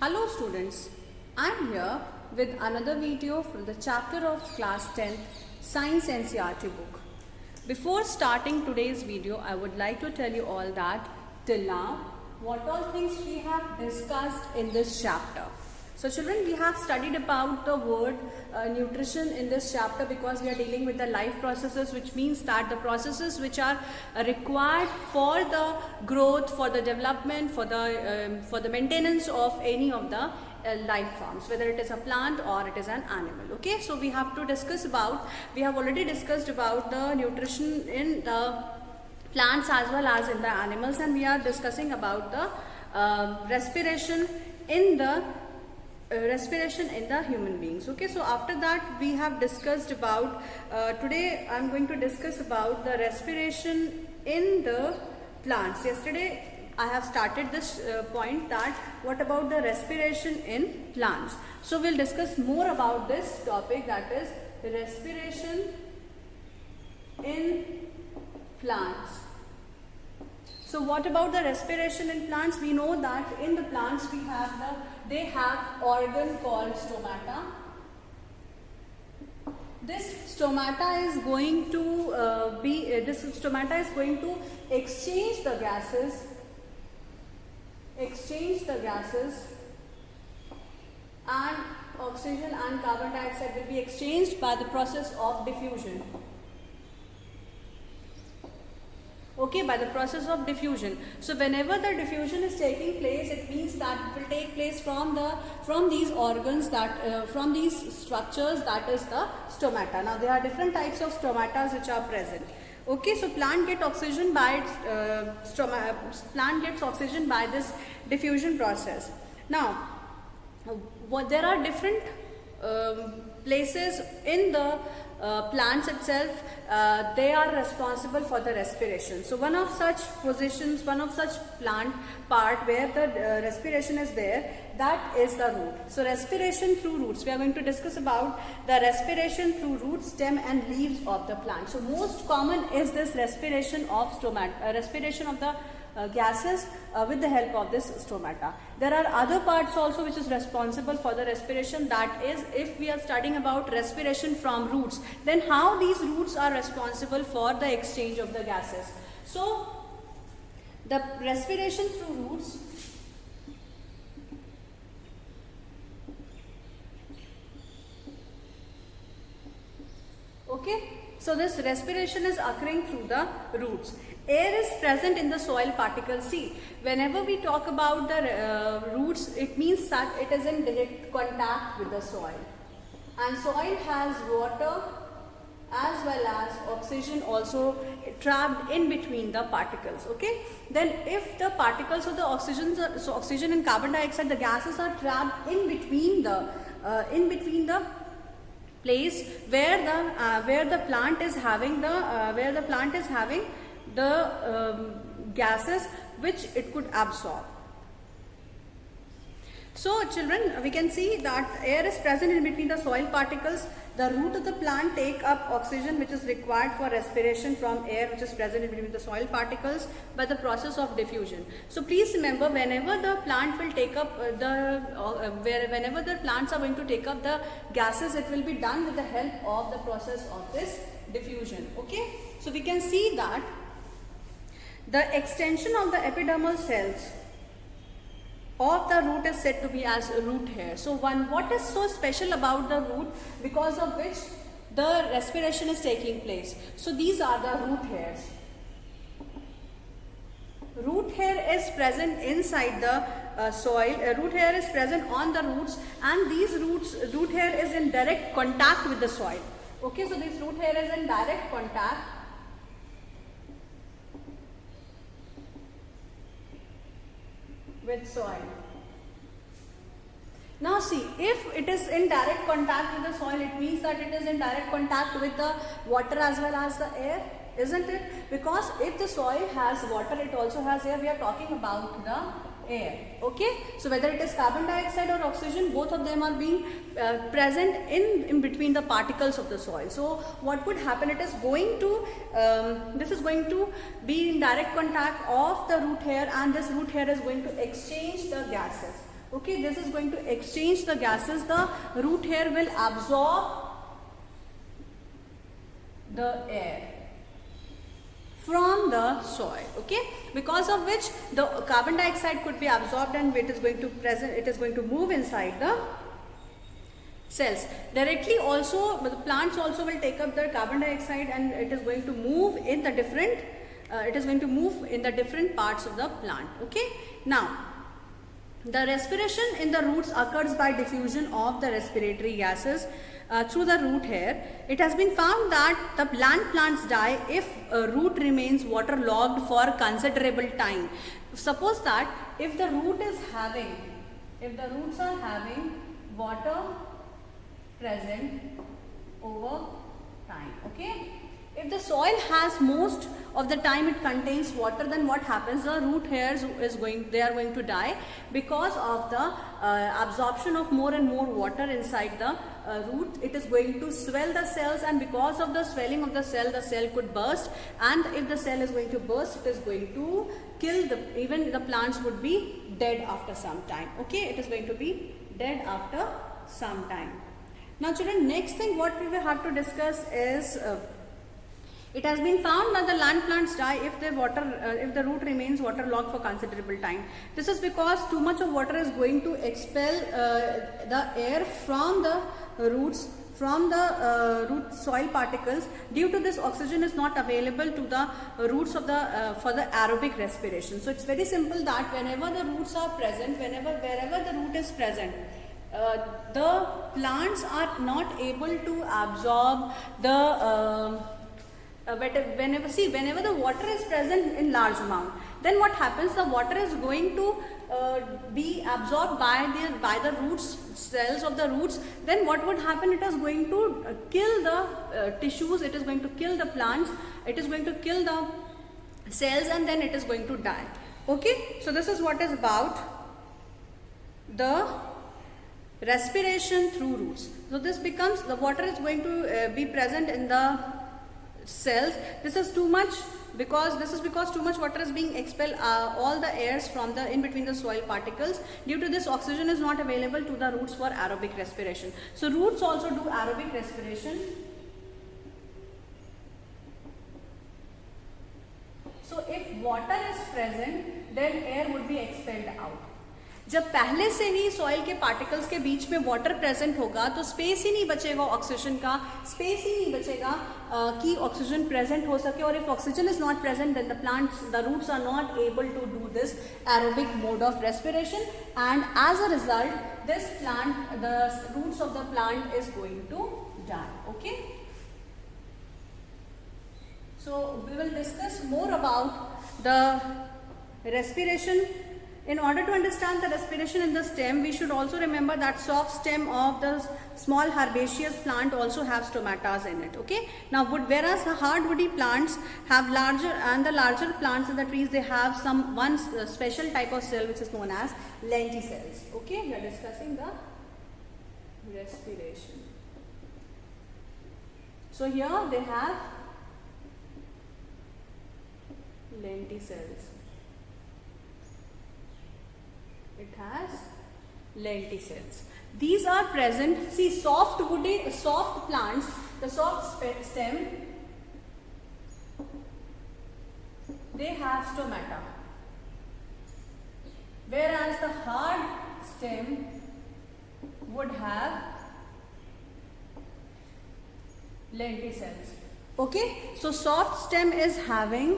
Hello students, I am here with another video from the chapter of class 10th Science NCERT book. Before starting today's video, I would like to tell you all that till now what all things we have discussed in this chapter. So children, we have studied about the word nutrition in this chapter because we are dealing with the life processes, which means that the processes which are required for the growth, for the development, for the maintenance of any of the life forms, whether it is a plant or it is an animal. Okay, so we have already discussed about the nutrition in the plants as well as in the animals, and we are discussing about the respiration in the human beings. Okay, so after that we have discussed about today I am going to discuss about the respiration in the plants. Yesterday I have started this point that what about the respiration in plants. So we'll discuss more about this topic, that is respiration in plants. So what about the respiration in plants? We know that in the plants they have organ called stomata. This stomata is going to exchange the gases and oxygen and carbon dioxide will be exchanged by the process of diffusion. Okay, by the process of diffusion. So whenever the diffusion is taking place, it means that it will take place from these organs, from these structures, that is the stomata. Now there are different types of stomatas which are present. Okay, so plant gets oxygen by this diffusion process. Now there are different places in the plants itself, they are responsible for the respiration. So one of such plant part where the respiration is there, that is the root. So respiration through roots, we are going to discuss about the respiration through root, stem and leaves of the plant. So most common is this respiration of respiration of the gases with the help of this stomata. There are other parts also which is responsible for the respiration, that is, if we are studying about respiration from roots, then how these roots are responsible for the exchange of the gases. So the respiration through roots so this respiration is occurring through the roots. Air is present in the soil particles. See, whenever we talk about the roots, it means that it is in direct contact with the soil. And soil has water as well as oxygen also trapped in between the particles. Okay, then if the particles of the oxygen and carbon dioxide, the gases are trapped in between the place where the plant is having the gases which it could absorb. So children, we can see that air is present in between the soil particles. The root of the plant take up oxygen which is required for respiration from air which is present in between the soil particles by the process of diffusion. So please remember, whenever the plant will take up whenever the plants are going to take up the gases, it will be done with the help of the process of this diffusion. Okay, so we can see that the extension of the epidermal cells of the root is said to be as root hair. So what is so special about the root because of which the respiration is taking place? So these are the root hairs. Root hair is present inside the soil. Root hair is present on the roots, and root hair is in direct contact with the soil. Okay, so this root hair is in direct contact with soil. Now see, if it is in direct contact with the soil, it means that it is in direct contact with the water as well as the air, isn't it? Because if the soil has water, it also has air. We are talking about the air. Okay, so whether it is carbon dioxide or oxygen, both of them are being present in between the particles of the soil. So what would happen, it is going to this is going to be in direct contact of the root hair, and this root hair is going to exchange the gases. Okay, this is going to exchange the gases. The root hair will absorb the air from the soil, okay, because of which the carbon dioxide could be absorbed and it is going to move inside the cells directly. Also the plants also will take up the carbon dioxide and it is going to move in the different parts of the plant. Okay, now the respiration in the roots occurs by diffusion of the respiratory gases through the root hair. It has been found that the plants die if a root remains waterlogged for considerable time. Suppose that if the roots are having water present over time, okay. If the soil has most of the time it contains water, then what happens? The root hairs they are going to die because of the absorption of more and more water inside the root. It is going to swell the cells, and because of the swelling of the cell could burst, and if the cell is going to burst, it is going to kill even the plants would be dead after some time. Okay, it is going to be dead after some time. Now children, next thing what we will have to discuss is it has been found that the land plants die if the root remains waterlogged for considerable time. This is because too much of water is going to expel the air from the roots, from the root soil particles. Due to this, oxygen is not available to the roots of for the aerobic respiration. So it's very simple that whenever the roots are present, wherever the root is present, the plants are not able to absorb the whenever the water is present in large amount, then what happens? The water is going to be absorbed by the roots, cells of the roots. Then what would happen? It is going to kill the tissues, it is going to kill the plants, it is going to kill the cells, and then it is going to die. Okay, so this is what is about the respiration through roots. So this becomes, the water is going to be present in the cells. This is because too much water is being expelled, all the airs from the in between the soil particles. Due to this, oxygen is not available to the roots for aerobic respiration. So roots also do aerobic respiration. So if water is present, then air would be expelled out. जब पहले से ही soil के particles के बीच में water present होगा तो space ही नहीं बचेगा ऑक्सीजन का, स्पेस ही नहीं बचेगा कि ऑक्सीजन प्रेजेंट हो सके. और if oxygen is not present, then the roots are not able to do this aerobic mode of respiration, and as a result this plant, the roots of the plant is going to die. Okay, so we will discuss more about the respiration. In order to understand the respiration in the stem, we should also remember that soft stem of the small herbaceous plant also have stomata in it. Okay. Now, whereas the hard woody plants have larger, and the larger plants in the trees, they have one special type of cell which is known as lenticels. Okay. We are discussing the respiration. So here they have lenticels. It has lenticels. These are present. See, soft plants, the soft stem, they have stomata, whereas the hard stem would have lenticels. Okay, so soft stem is having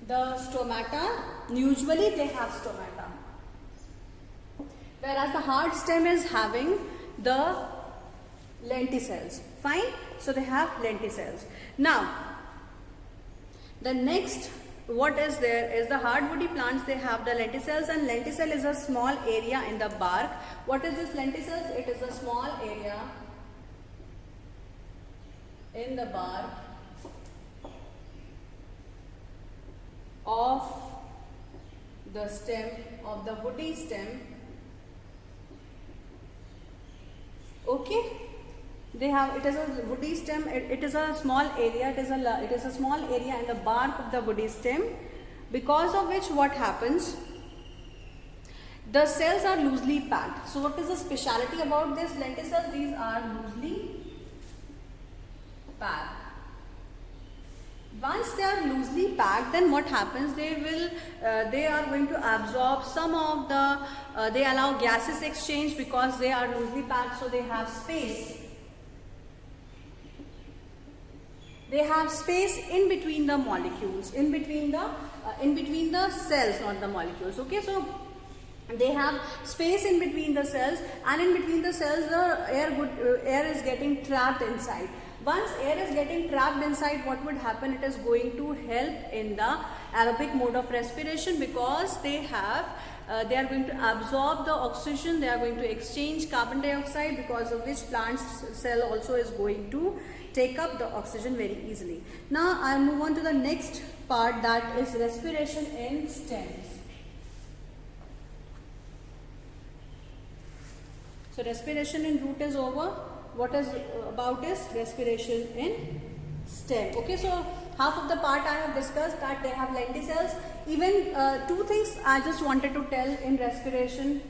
the stomata. Usually they have stomata, whereas the hard stem is having the lenticels. Fine, so they have lenticels. Now the next, what is there is the hardwoody plants, they have the lenticels, and lenticel is a small area in the bark. What is this lenticels? It is a small area in the bark of the stem, of the woody stem. Okay, they have, it is a woody stem, it is a small area, it is a small area in the bark of the woody stem, because of which what happens, The cells are loosely packed. So what is the speciality about this lenticels? These are loosely packed. Once they are loosely packed, then what happens? They are going to absorb some of the, they allow gases exchange because they are loosely packed, so they have space. They have space in between the molecules, in between the cells, not the molecules. Okay, so they have space in between the cells, and in between the cells the air is getting trapped inside. Once air is getting trapped inside, what would happen? It is going to help in the aerobic mode of respiration, because they are going to absorb the oxygen, they are going to exchange carbon dioxide, because of which plant's cell also is going to take up the oxygen very easily. Now I'll move on to the next part, that is respiration in stems. So respiration in root is over. What is about is respiration in stem. Okay, so half of the part I have discussed, that they have lenticels. Even two things I just wanted to tell in respiration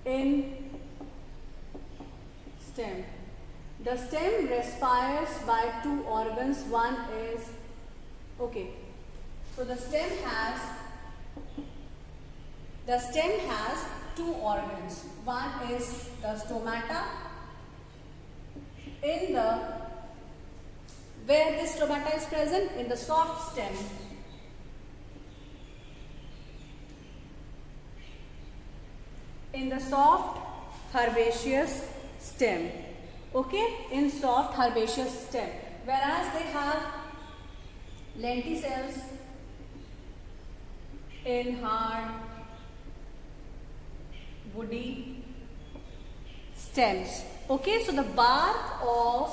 in stem. The stem respires by two organs. One is, okay, so the stem has two organs. One is the stomata, where this stomata is present, in the soft stem. In the soft herbaceous stem. Okay, in soft herbaceous stem. Whereas they have lenticels in hard woody stems. Okay, so the bark of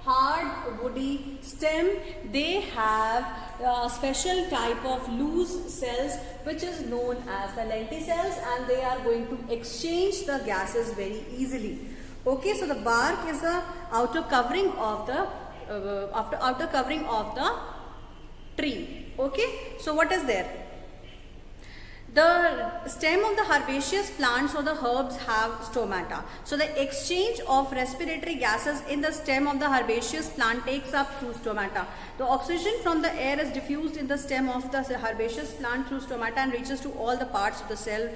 hard woody stem, they have a special type of loose cells which is known as the lenticels, and they are going to exchange the gases very easily. Okay, so the bark is the outer covering of the tree. Okay, so what is there? The stem of the herbaceous plants or the herbs have stomata. So the exchange of respiratory gases in the stem of the herbaceous plant takes up through stomata. The oxygen from the air is diffused in the stem of the herbaceous plant through stomata and reaches to all the parts of the cell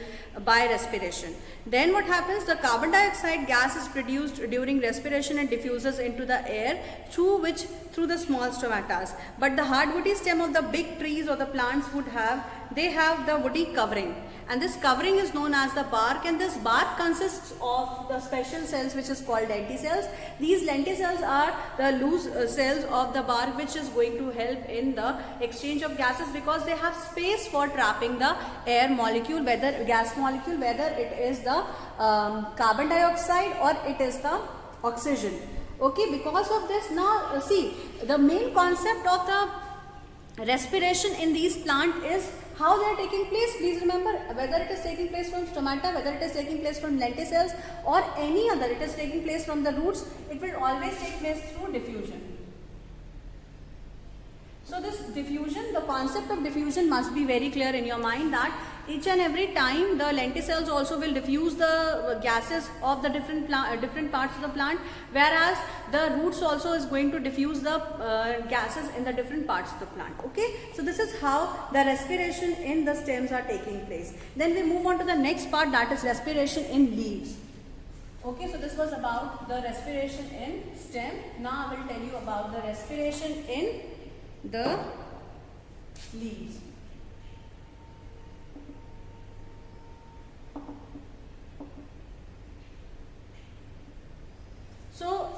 by respiration. Then what happens? The carbon dioxide gas is produced during respiration and diffuses into the air through the small stomatas. But the hard woody stem of the big trees or the plants they have the woody covering, and this covering is known as the bark, and this bark consists of the special cells which is called lenticels. These lenticels are the loose cells of the bark which is going to help in the exchange of gases, because they have space for trapping the air molecule, whether it is the carbon dioxide or it is the oxygen. Okay, because of this, now see, the main concept of the respiration in these plants is how they are taking place. Please remember, whether it is taking place from stomata, whether it is taking place from lenticels or any other, it is taking place from the roots, it will always take place through diffusion. So this diffusion, the concept of diffusion must be very clear in your mind, that each and every time the lenticels also will diffuse the gases of the different parts of the plant, whereas the roots also is going to diffuse the gases in the different parts of the plant. Okay, so this is how the respiration in the stems are taking place. Then we move on to the next part, that is respiration in leaves. Okay, so this was about the respiration in stem. Now I will tell you about the respiration in the leaves. So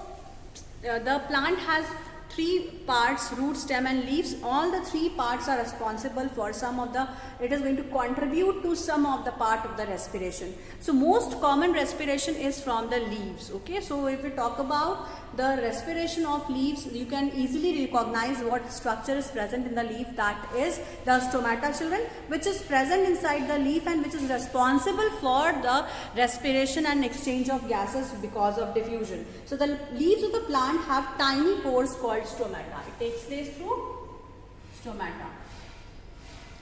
the plant has three parts: root, stem and leaves. All the three parts are responsible for it is going to contribute to some of the part of the respiration. So most common respiration is from the leaves. Okay, so if we talk about the respiration of leaves, you can easily recognize what structure is present in the leaf. That is the stomata, children, which is present inside the leaf and which is responsible for the respiration and exchange of gases because of diffusion. So the leaves of the plant have tiny pores called stomata. It takes place through stomata.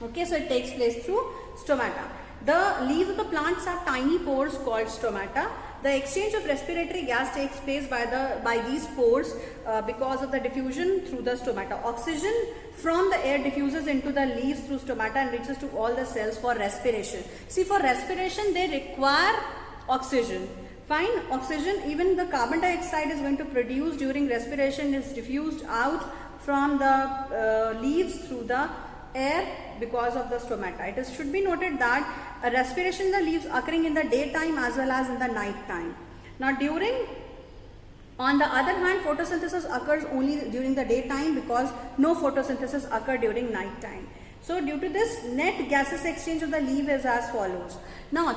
Okay, so it takes place through stomata. The leaves of the plants have tiny pores called stomata. The exchange of respiratory gas takes place by these pores because of the diffusion through the stomata. Oxygen from the air diffuses into the leaves through stomata and reaches to all the cells for respiration. See, for respiration they require oxygen. Fine, oxygen, even the carbon dioxide is going to produce during respiration is diffused out from the leaves through the air because of the stomata. It should be noted that a respiration in the leaves occurring in the daytime as well as in the night time. Now on the other hand, photosynthesis occurs only during the daytime because no photosynthesis occurs during night time. So due to this, net gaseous exchange of the leaf is as follows. Now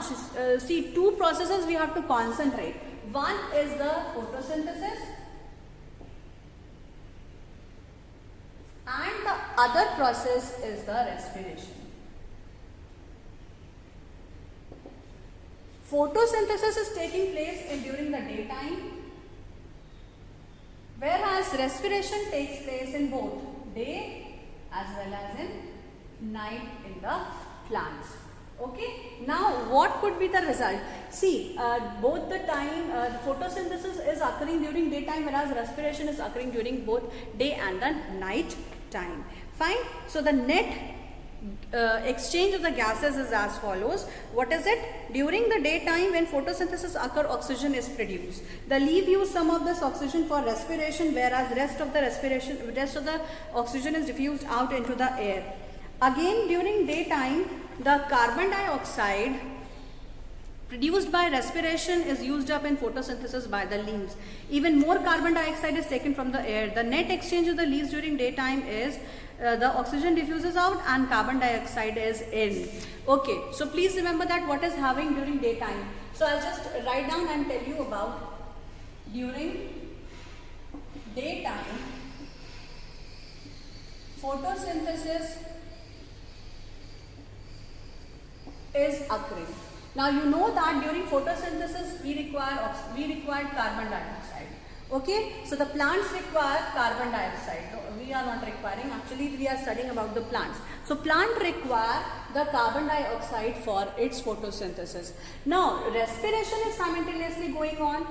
see, two processes we have to concentrate. One is the photosynthesis and the other process is the respiration. Photosynthesis is taking place during the daytime, whereas respiration takes place in both day as well as in night in the plants. Okay, now what could be the result? See, both the time photosynthesis is occurring during daytime, whereas respiration is occurring during both day and the night time. Fine, so the net exchange of the gases is as follows. What is it? During the daytime when photosynthesis occurs, oxygen is produced. The leaf use some of this oxygen for respiration, whereas rest of the oxygen is diffused out into the air. Again, during daytime, the carbon dioxide produced by respiration is used up in photosynthesis by the leaves. Even more carbon dioxide is taken from the air. The net exchange of the leaves during daytime is the oxygen diffuses out and carbon dioxide is in. Okay, so please remember that what is happening during daytime. So I'll just write down and tell you about during daytime photosynthesis is occurring. Now you know that during photosynthesis we require carbon dioxide. Okay, so the plants require carbon dioxide. No, we are not requiring, actually we are studying about the plants. So plant require the carbon dioxide for its photosynthesis. Now respiration is simultaneously going on.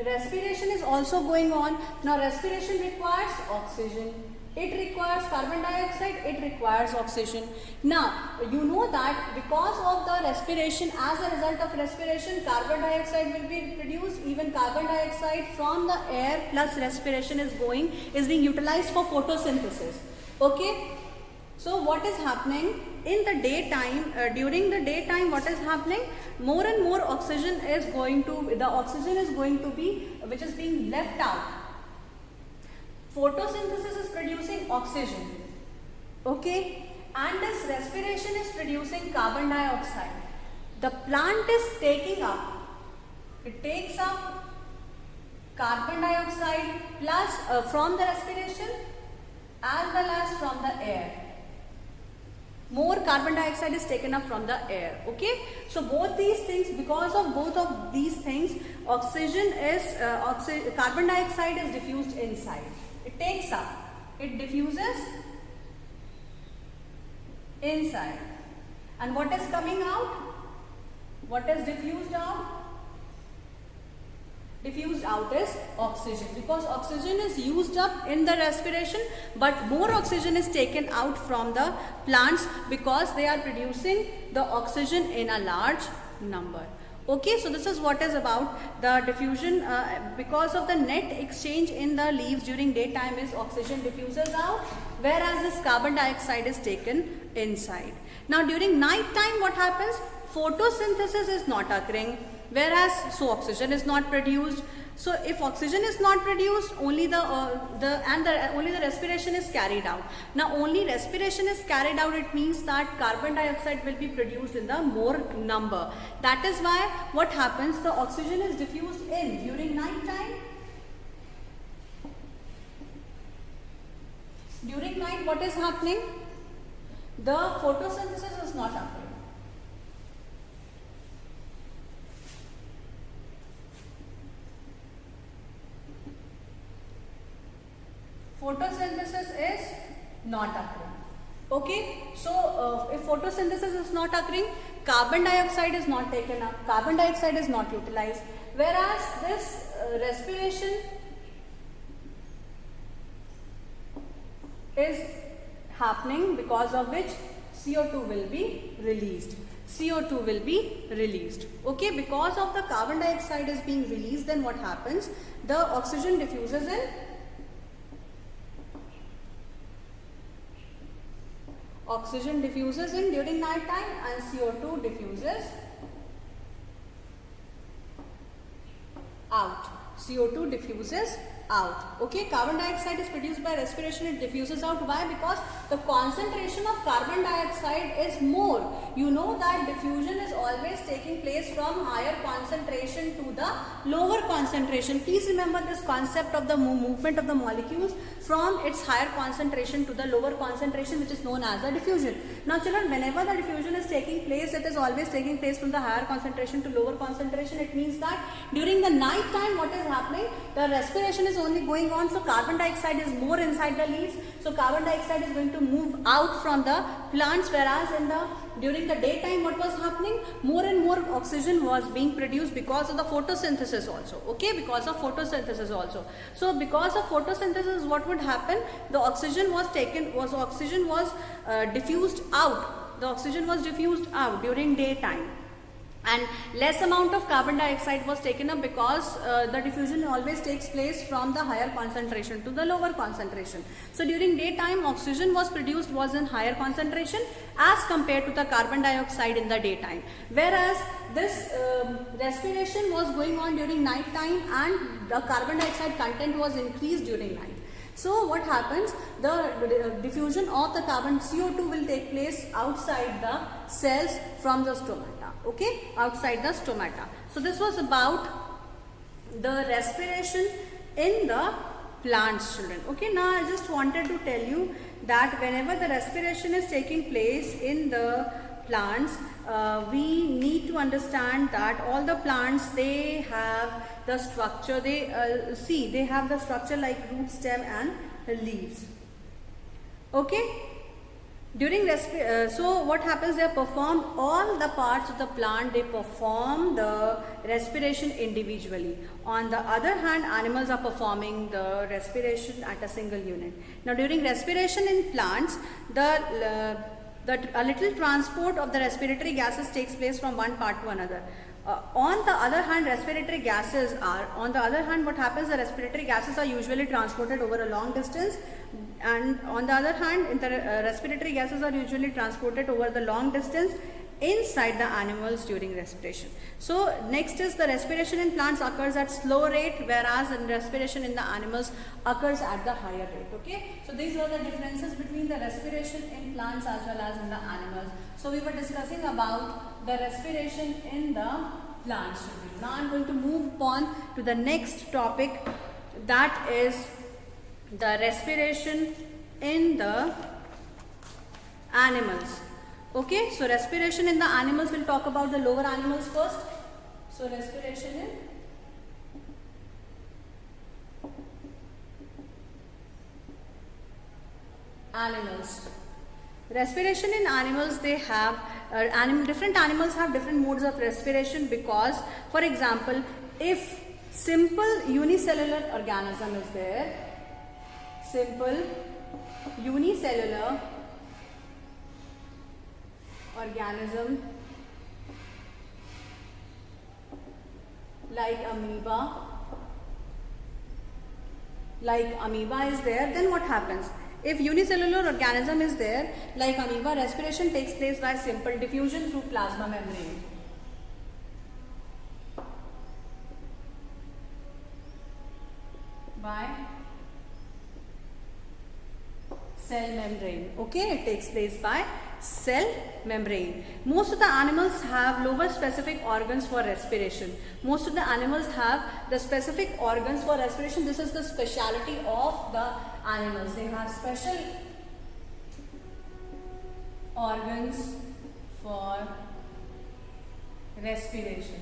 Respiration is also going on. Now respiration requires oxygen. It requires carbon dioxide, it requires oxygen. Now, you know that because of the respiration, as a result of respiration, carbon dioxide will be produced. Even carbon dioxide from the air plus respiration is being utilized for photosynthesis. Okay? So, what is happening in the daytime, during the daytime, what is happening? More and more oxygen is which is being left out. Photosynthesis is producing oxygen, okay, and this respiration is producing carbon dioxide. The plant is taking up, it takes up carbon dioxide plus from the respiration as well as from the air. More carbon dioxide is taken up from the air. Okay, so both these things, because of both of these things, carbon dioxide is diffused inside. It takes up, it diffuses inside, and what is coming out? What is diffused out? Diffused out is oxygen, because oxygen is used up in the respiration, but more oxygen is taken out from the plants because they are producing the oxygen in a large number. Okay, so this is what is about the diffusion. Because of the net exchange in the leaves during daytime is oxygen diffuses out, whereas this carbon dioxide is taken inside. Now during night time what happens? Photosynthesis is not occurring, whereas oxygen is not produced. So if oxygen is not produced, only the respiration is carried out. Now only respiration is carried out, it means that carbon dioxide will be produced in the more number. That is why what happens, the oxygen is diffused in during night time. During night what is happening? The photosynthesis is not happening. Photosynthesis is not occurring. Okay, so if photosynthesis is not occurring, carbon dioxide is not taken up, carbon dioxide is not utilized, whereas this respiration is happening, because of which CO2 will be released. CO2 will be released. Okay, because of the carbon dioxide is being released, then what happens? The oxygen diffuses in during night time, and CO2 diffuses out. CO2 diffuses out. Okay, carbon dioxide is produced by respiration, it diffuses out. Why? Because the concentration of carbon dioxide is more. You know that diffusion is always taking place from higher concentration to the lower concentration. Please remember this concept of the movement of the molecules from its higher concentration to the lower concentration, which is known as the diffusion. Now children, whenever the diffusion is taking place, it is always taking place from the higher concentration to lower concentration. It means that during the night time, what is happening? The respiration is only going on, so carbon dioxide is more inside the leaves, so carbon dioxide is going to move out from the plants, whereas during the daytime, what was happening? More and more oxygen was being produced because of the photosynthesis also. Okay, because of photosynthesis also. So because of photosynthesis, what would happen? The oxygen was diffused out. The oxygen was diffused out during daytime, and less amount of carbon dioxide was taken up, because the diffusion always takes place from the higher concentration to the lower concentration. So during daytime, oxygen was produced was in higher concentration as compared to the carbon dioxide in the daytime, whereas this respiration was going on during night time, and the carbon dioxide content was increased during night. So what happens? The diffusion of the carbon CO2 will take place outside the cells from the stomata. Okay, outside the stomata. So this was about the respiration in the plants, children. Okay, now I just wanted to tell you that whenever the respiration is taking place in the plants, we need to understand that all the plants, they have the structure, they have the structure like root, stem and leaves. Okay, during so what happens? They perform all the parts of the plant, they perform the respiration individually. On the other hand, animals are performing the respiration at a single unit. Now during respiration in plants, a little transport of the respiratory gases takes place from one part to another. On the other hand, what happens? The respiratory gases are usually transported over a long distance, and on the other hand, respiratory gases are usually transported over the long distance inside the animals during respiration. So next is the respiration in plants occurs at slow rate, whereas the respiration in the animals occurs at the higher rate. Okay, so these are the differences between the respiration in plants as well as in the animals. So we were discussing about the respiration in the plants. Now I am going to move on to the next topic, that is the respiration in the animals. Okay, so respiration in the animals, we'll talk about the lower animals first. So respiration in animals. Respiration in animals, they have different animals have different modes of respiration, because for example, if simple unicellular organism is there, simple unicellular organism like amoeba is there, then what happens? If unicellular organism is there like amoeba, respiration takes place by simple diffusion through plasma membrane. By cell membrane. Okay, it takes place by cell membrane. Most of the animals have lower specific organs for respiration. Most of the animals have the specific organs for respiration. This is the speciality of the animals. They have special organs for respiration.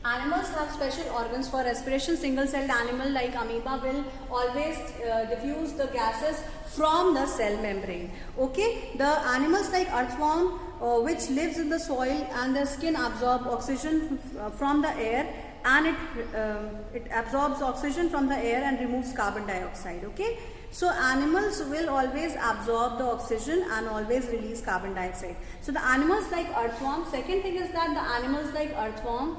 Animals have special organs for respiration. Single-celled animal like amoeba will always diffuse the gases from the cell membrane. Okay, the animals like earthworm which lives in the soil and their skin absorb oxygen from the air, and it absorbs oxygen from the air and removes carbon dioxide. Okay, so animals will always absorb the oxygen and always release carbon dioxide. So the animals like earthworm, second thing is that the animals like earthworm,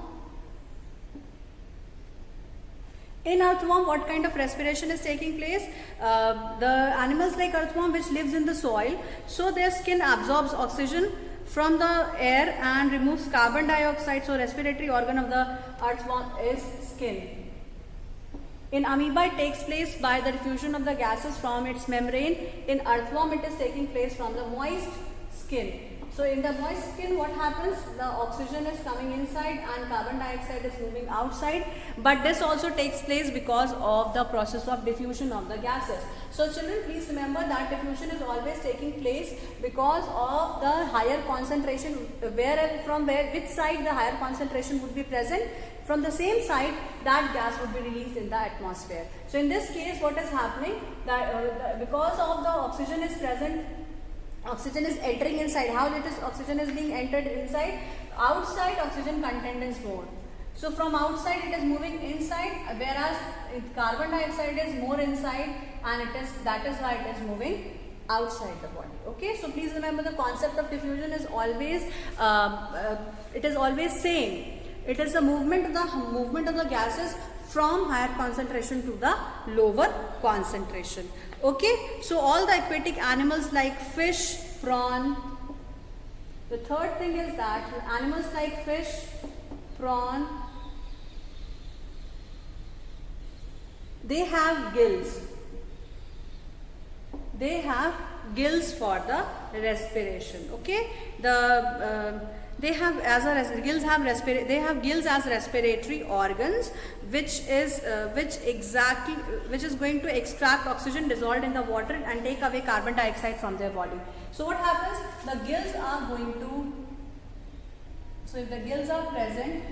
in earthworm, what kind of respiration is taking place? The animals like earthworm which lives in the soil, so their skin absorbs oxygen from the air and removes carbon dioxide. So respiratory organ of the earthworm is skin. In amoeba, it takes place by the diffusion of the gases from its membrane. In earthworm, it is taking place from the moist skin. So in the moist skin, what happens? The oxygen is coming inside and carbon dioxide is moving outside. But this also takes place because of the process of diffusion of the gases. So children, please remember that diffusion is always taking place because of the higher concentration. Which side the higher concentration would be present? From the same side, that gas would be released in the atmosphere. So in this case, what is happening? That because of the oxygen is present, oxygen is entering inside. How it is oxygen is being entered inside? Outside, oxygen content is more. So from outside it is moving inside, whereas carbon dioxide is more inside, and that is why it is moving outside the body. Okay, so please remember the concept of diffusion is always same. It is the movement of the gases from higher concentration to the lower concentration. Okay, so all the aquatic animals like fish, prawn. The third thing is that animals like fish, prawn, they have gills. They have gills for the respiration. Okay, they have gills as respiratory organs, which is going to extract oxygen dissolved in the water and take away carbon dioxide from their body. So what happens? The gills are going to, so if the gills are present,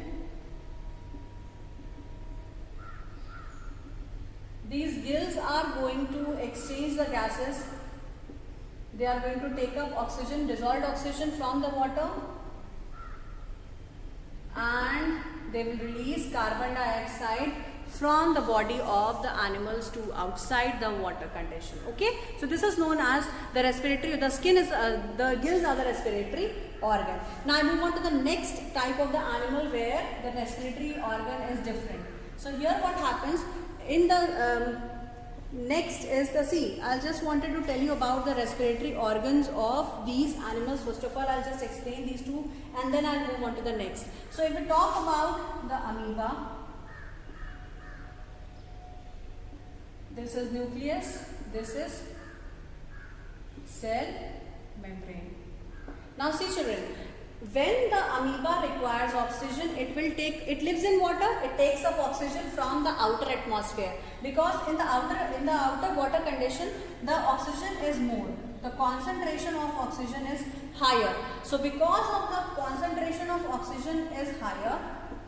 these gills are going to exchange the gases. They are going to take up oxygen, dissolved oxygen from the water, and they will release carbon dioxide from the body of the animals to outside the water condition. Okay, so this is known as the respiratory. The gills are the respiratory organ. Now I move on to the next type of the animal where the respiratory organ is different. So here what happens in the next is I just wanted to tell you about the respiratory organs of these animals. First of all, I'll just explain these two and then I'll move on to the next. So if we talk about the amoeba, this is nucleus, this is cell membrane. Now see children, when the amoeba requires oxygen, it lives in water, it takes up oxygen from the outer atmosphere, because in the outer water condition, the oxygen is more. The concentration of oxygen is higher. So because of the concentration of oxygen is higher,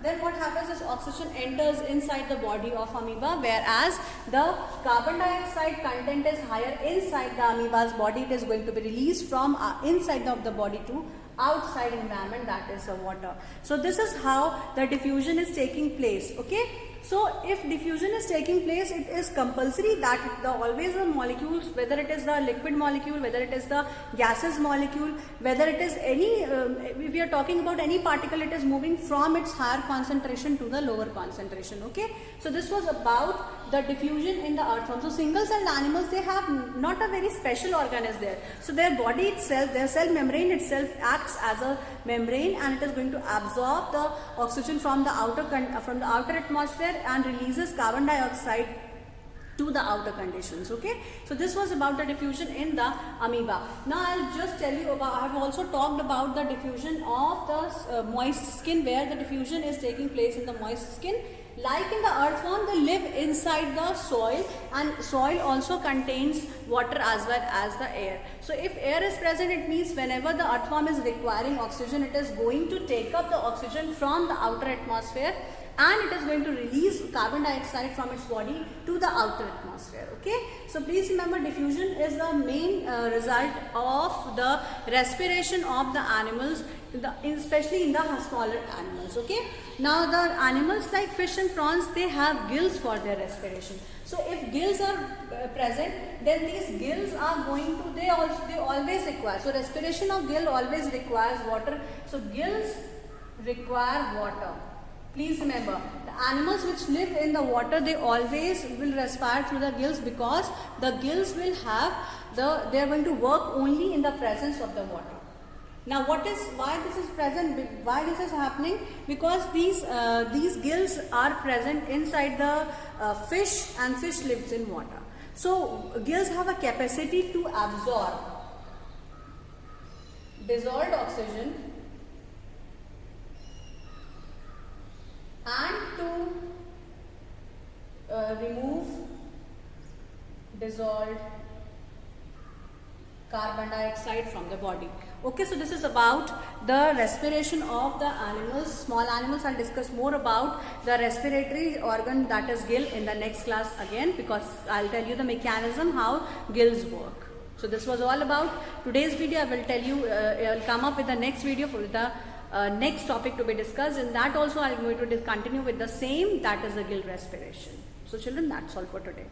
then what happens is oxygen enters inside the body of amoeba, whereas the carbon dioxide content is higher inside the amoeba's body. It is going to be released from inside of the body to outside environment, that is the water. So this is how the diffusion is taking place. Okay, so if diffusion is taking place, it is compulsory that always the molecules, whether it is the liquid molecule, whether it is the gases molecule, whether it is any if we are talking about any particle, it is moving from its higher concentration to the lower concentration. Okay, so this was about the diffusion in the earthworm. So single-celled animals, they have not a very special organ is there. So their body itself, their cell membrane itself acts as a membrane, and it is going to absorb the oxygen from the outer atmosphere and releases carbon dioxide to the outer conditions. Okay, so this was about the diffusion in the amoeba. Now I'll just tell you about, I have also talked about the diffusion of the moist skin, where the diffusion is taking place in the moist skin. Like in the earthworm, they live inside the soil, and soil also contains water as well as the air. So if air is present, it means whenever the earthworm is requiring oxygen, it is going to take up the oxygen from the outer atmosphere and it is going to release carbon dioxide from its body to the outer atmosphere. Okay, so please remember, diffusion is the main result of the respiration of the animals, especially in the smaller animals. Okay, now the animals like fish and prawns, they have gills for their respiration. So if gills are present, then these gills are going to, they always require, so respiration of gill always requires water. So gills require water. Please remember, the animals which live in the water, they always will respire through the gills, because the gills will have they are going to work only in the presence of the water. Now why this is present, why this is happening? Because these gills are present inside the fish, and fish lives in water. So gills have a capacity to absorb dissolved oxygen and to remove dissolved carbon dioxide from the body. Okay, so this is about the respiration of the animals, small animals. I'll discuss more about the respiratory organ, that is gill, in the next class again, because I'll tell you the mechanism how gills work. So this was all about today's video. I will tell you, I'll come up with the next video for the next topic to be discussed. In that also I'm going to continue with the same, that is the gill respiration. So children, that's all for today.